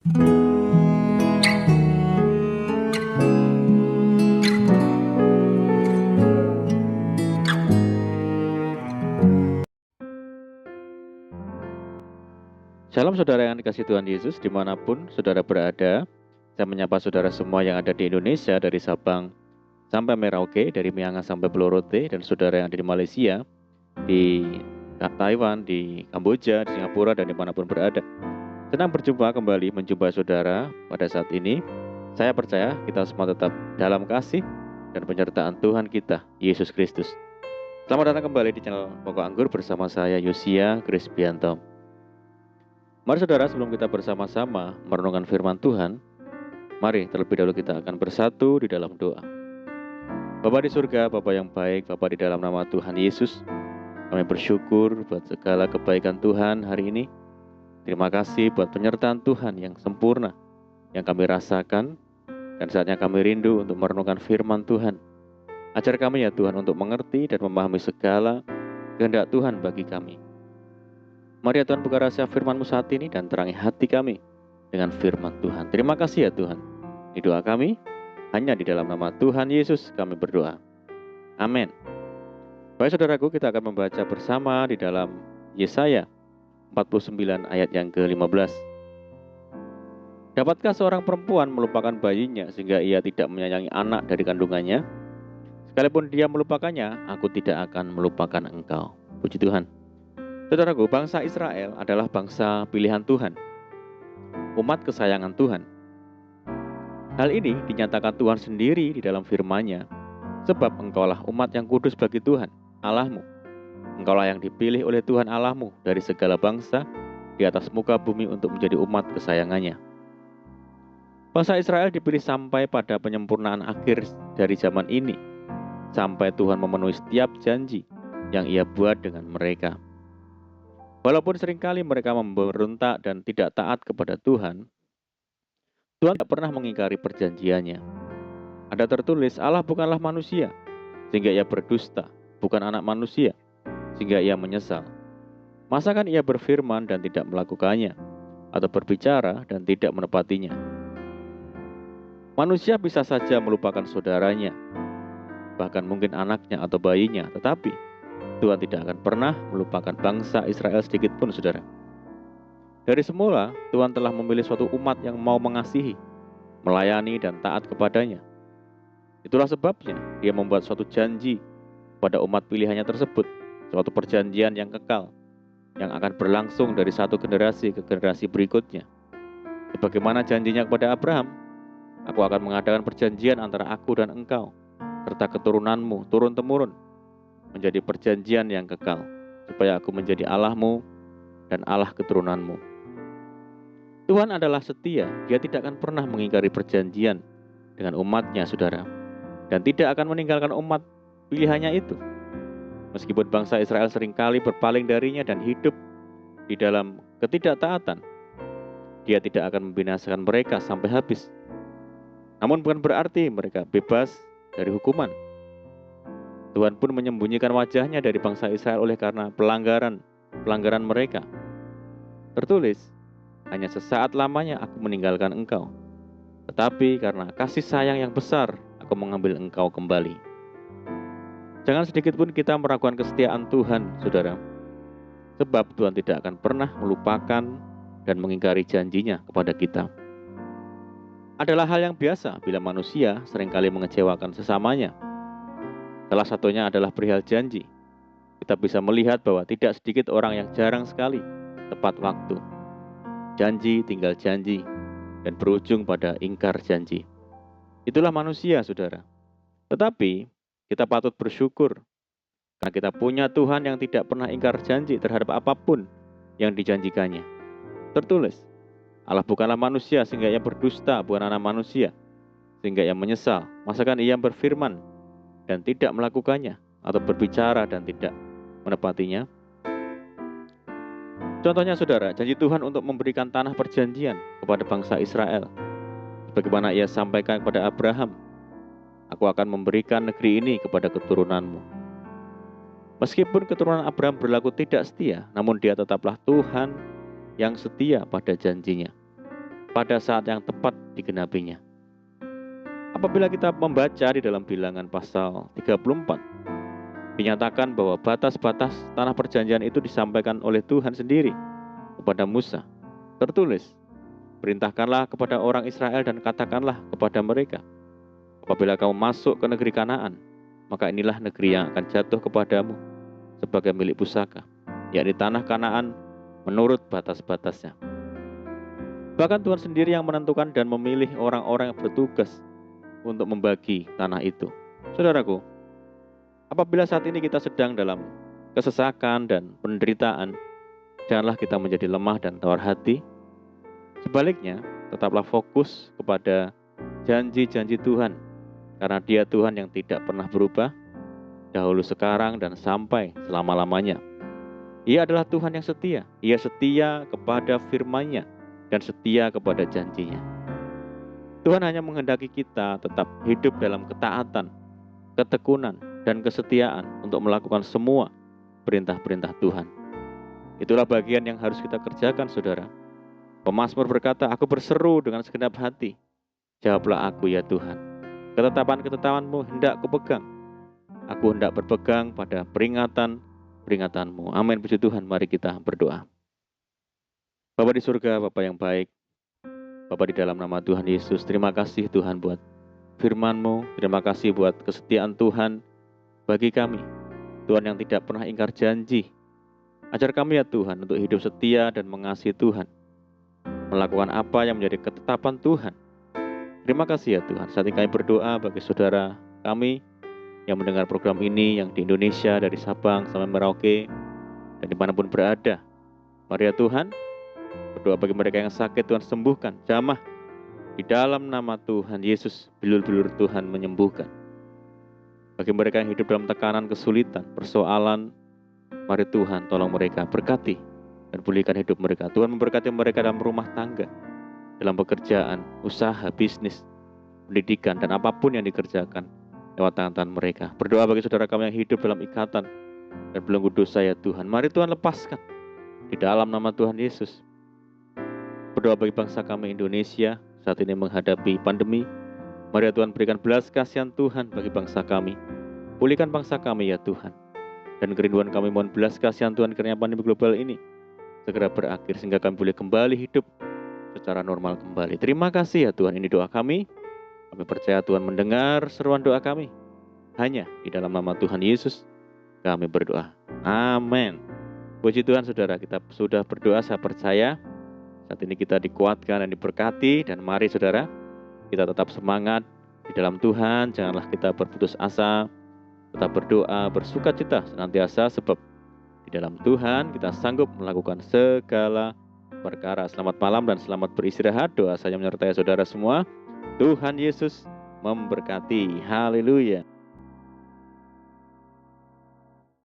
Shalom saudara yang dikasihi Tuhan Yesus, dimanapun saudara berada. Saya menyapa saudara semua yang ada di Indonesia, dari Sabang sampai Merauke, dari Myanga sampai Pulau Rote, dan saudara yang ada di Malaysia, di Taiwan, di Kamboja, di Singapura, dan dimanapun berada. Senang berjumpa kembali, menjumpai saudara pada saat ini. Saya percaya kita semua tetap dalam kasih dan penyertaan Tuhan kita, Yesus Kristus. Selamat datang kembali di channel Pokok Anggur bersama saya, Yosia Krispianto. Mari saudara, sebelum kita bersama-sama merenungkan firman Tuhan, mari terlebih dahulu kita akan bersatu di dalam doa. Bapa di surga, Bapa yang baik, Bapa di dalam nama Tuhan Yesus, kami bersyukur buat segala kebaikan Tuhan hari ini. Terima kasih buat penyertaan Tuhan yang sempurna yang kami rasakan, dan saatnya kami rindu untuk merenungkan firman Tuhan. Ajar kami ya Tuhan untuk mengerti dan memahami segala kehendak Tuhan bagi kami. Mari ya Tuhan, buka rahasia firman-Mu saat ini dan terangi hati kami dengan firman Tuhan. Terima kasih ya Tuhan. Ini doa kami, hanya di dalam nama Tuhan Yesus kami berdoa. Amin. Baik saudaraku, kita akan membaca bersama di dalam Yesaya 49 ayat yang ke-15. Dapatkah seorang perempuan melupakan bayinya sehingga ia tidak menyayangi anak dari kandungannya? Sekalipun dia melupakannya, aku tidak akan melupakan engkau. Puji Tuhan. Saudaraku, bangsa Israel adalah bangsa pilihan Tuhan, umat kesayangan Tuhan. Hal ini dinyatakan Tuhan sendiri di dalam firman-Nya, sebab engkaulah umat yang kudus bagi Tuhan, Allahmu. Engkaulah yang dipilih oleh Tuhan Allahmu dari segala bangsa di atas muka bumi untuk menjadi umat kesayangannya. Bangsa Israel dipilih sampai pada penyempurnaan akhir dari zaman ini, sampai Tuhan memenuhi setiap janji yang Ia buat dengan mereka. Walaupun seringkali mereka memberontak dan tidak taat kepada Tuhan, Tuhan tidak pernah mengingkari perjanjiannya. Ada tertulis, Allah bukanlah manusia, sehingga ia berdusta, bukan anak manusia, sehingga ia menyesal. Masakan ia berfirman dan tidak melakukannya, atau berbicara dan tidak menepatinya? Manusia bisa saja melupakan saudaranya, bahkan mungkin anaknya atau bayinya, tetapi Tuhan tidak akan pernah melupakan bangsa Israel sedikit pun, saudara. Dari semula, Tuhan telah memilih suatu umat yang mau mengasihi, melayani, dan taat kepadanya. Itulah sebabnya Dia membuat suatu janji pada umat pilihannya tersebut, suatu perjanjian yang kekal, yang akan berlangsung dari satu generasi ke generasi berikutnya. Sebagaimana janjinya kepada Abraham, aku akan mengadakan perjanjian antara aku dan engkau, serta keturunanmu turun-temurun, menjadi perjanjian yang kekal, supaya aku menjadi Allahmu dan Allah keturunanmu. Tuhan adalah setia, Dia tidak akan pernah mengingkari perjanjian dengan umatnya, saudara, dan tidak akan meninggalkan umat pilihannya itu. Meskipun bangsa Israel seringkali berpaling darinya dan hidup di dalam ketidaktaatan, Dia tidak akan membinasakan mereka sampai habis. Namun bukan berarti mereka bebas dari hukuman. Tuhan pun menyembunyikan wajah-Nya dari bangsa Israel oleh karena pelanggaran mereka. Tertulis, hanya sesaat lamanya aku meninggalkan engkau, tetapi karena kasih sayang yang besar, aku mengambil engkau kembali. Jangan sedikit pun kita meragukan kesetiaan Tuhan, saudara. Sebab Tuhan tidak akan pernah melupakan dan mengingkari janjinya kepada kita. Adalah hal yang biasa bila manusia seringkali mengecewakan sesamanya. Salah satunya adalah perihal janji. Kita bisa melihat bahwa tidak sedikit orang yang jarang sekali tepat waktu. Janji tinggal janji, dan berujung pada ingkar janji. Itulah manusia, saudara. Tetapi kita patut bersyukur karena kita punya Tuhan yang tidak pernah ingkar janji terhadap apapun yang dijanjikannya. Tertulis, Allah bukanlah manusia sehingga ia berdusta, bukan anak manusia sehingga ia menyesal. Masakan ia berfirman dan tidak melakukannya, atau berbicara dan tidak menepatinya? Contohnya, saudara, janji Tuhan untuk memberikan tanah perjanjian kepada bangsa Israel, sebagaimana Ia sampaikan kepada Abraham, aku akan memberikan negeri ini kepada keturunanmu. Meskipun keturunan Abraham berlaku tidak setia, namun dia tetaplah Tuhan yang setia pada janjinya. pada saat yang tepat digenapinya. Apabila kita membaca di dalam Bilangan pasal 34, dinyatakan bahwa batas-batas tanah perjanjian itu disampaikan oleh Tuhan sendiri kepada Musa. Tertulis, perintahkanlah kepada orang Israel dan katakanlah kepada mereka, apabila kamu masuk ke negeri Kanaan, maka inilah negeri yang akan jatuh kepadamu sebagai milik pusaka, yakni tanah Kanaan menurut batas-batasnya. Bahkan Tuhan sendiri yang menentukan dan memilih orang-orang yang bertugas untuk membagi tanah itu. Saudaraku, apabila saat ini kita sedang dalam kesesakan dan penderitaan, janganlah kita menjadi lemah dan tawar hati. Sebaliknya, tetaplah fokus kepada janji-janji Tuhan, karena Dia Tuhan yang tidak pernah berubah, dahulu, sekarang, dan sampai selama-lamanya. Ia adalah Tuhan yang setia. Ia setia kepada firman-Nya dan setia kepada janjinya. Tuhan hanya menghendaki kita tetap hidup dalam ketaatan, ketekunan, dan kesetiaan untuk melakukan semua perintah-perintah Tuhan. Itulah bagian yang harus kita kerjakan, saudara. Pemazmur berkata, aku berseru dengan segenap hati, jawablah aku ya Tuhan. Ketetapan-ketetapan-Mu hendak kupegang. Aku hendak berpegang pada peringatan-peringatanmu. Amin, puji Tuhan. Mari kita berdoa. Bapa di surga, Bapa yang baik, Bapa di dalam nama Tuhan Yesus, terima kasih Tuhan buat firman-Mu, terima kasih buat kesetiaan Tuhan bagi kami. Tuhan yang tidak pernah ingkar janji. Ajar kami ya Tuhan untuk hidup setia dan mengasihi Tuhan, melakukan apa yang menjadi ketetapan Tuhan. Terima kasih ya Tuhan. Saat ini kami berdoa bagi saudara kami yang mendengar program ini, yang di Indonesia, dari Sabang sampai Merauke, dan dimanapun berada. Mari ya Tuhan, berdoa bagi mereka yang sakit, Tuhan sembuhkan, jamah. Di dalam nama Tuhan Yesus, bilur-bilur Tuhan menyembuhkan. Bagi mereka yang hidup dalam tekanan, kesulitan, persoalan, mari Tuhan tolong mereka, berkati dan pulihkan hidup mereka. Tuhan memberkati mereka dalam rumah tangga, dalam pekerjaan, usaha, bisnis, pendidikan, dan apapun yang dikerjakan lewat tangan-tangan mereka. Berdoa bagi saudara kami yang hidup dalam ikatan dan belenggu dosa ya Tuhan. Mari Tuhan lepaskan di dalam nama Tuhan Yesus. Berdoa bagi bangsa kami Indonesia saat ini menghadapi pandemi. Mari ya Tuhan berikan belas kasihan Tuhan bagi bangsa kami. Pulihkan bangsa kami ya Tuhan. Dan kerinduan kami mohon belas kasihan Tuhan karena pandemi global ini segera berakhir sehingga kami boleh kembali hidup secara normal kembali. Terima kasih ya Tuhan, ini doa kami. Kami percaya Tuhan mendengar seruan doa kami. Hanya di dalam nama Tuhan Yesus kami berdoa. Amin. Puji Tuhan saudara, kita sudah berdoa, saya percaya saat ini kita dikuatkan dan diberkati. Dan mari saudara, kita tetap semangat di dalam Tuhan. Janganlah kita berputus asa. Tetap berdoa, bersukacita senantiasa, sebab di dalam Tuhan kita sanggup melakukan segala perkara. Selamat malam dan selamat beristirahat. Doa saya menyertai saudara semua. Tuhan Yesus memberkati. Haleluya.